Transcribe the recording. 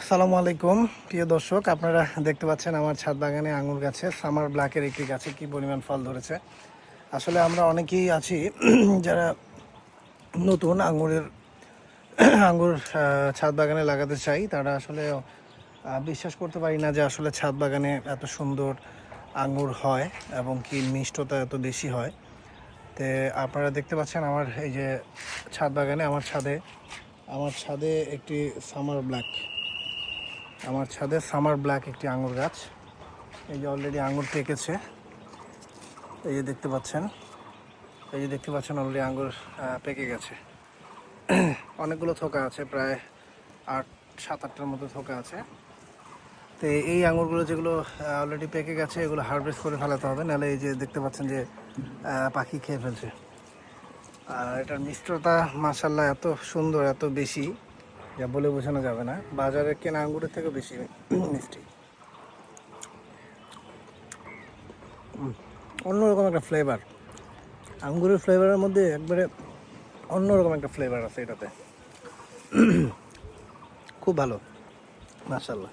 সালামু আলাইকুম প্রিয় দর্শক, আপনারা দেখতে পাচ্ছেন আমার ছাদ বাগানে আঙুর গাছে সামার ব্ল্যাকের একটি গাছে কি পরিমাণ ফল ধরেছে। আসলে আমরা অনেকেই আছি যারা নতুন আঙুর ছাদ বাগানে লাগাতে চাই। তারা আসলে বিশ্বাস করতে পারি না যে আসলে ছাদ বাগানে এত সুন্দর আঙুর হয় এবং কি মিষ্টতা এত বেশি হয়। তো আপনারা দেখতে পাচ্ছেন আমার এই যে ছাদ বাগানে আমার ছাদে একটি সামার ব্ল্যাক একটি আঙুর গাছ। এই যে অলরেডি আঙুর পেকেছে, এই যে দেখতে পাচ্ছেন অলরেডি আঙুর পেকে গেছে। অনেকগুলো থোকা আছে, প্রায় 7-8টার মতো থোকা আছে। তো এই আঙুরগুলো যেগুলো অলরেডি পেকে গেছে এগুলো হারভেস্ট করে ফেলাতে হবে, নাহলে এই যে দেখতে পাচ্ছেন যে পাখি খেয়ে ফেলছে। আর এটার মিষ্টতা মাশাআল্লাহ এত সুন্দর, এত বেশি যা বলে বোঝানো যাবে না। বাজারের কেনা আঙুরের থেকে বেশি মিষ্টি। অন্যরকম একটা ফ্লেভার, আঙ্গুরের ফ্লেভারের মধ্যে একবারে অন্যরকম একটা ফ্লেভার আছে এটাতে। খুব ভালো, মাশাআল্লাহ।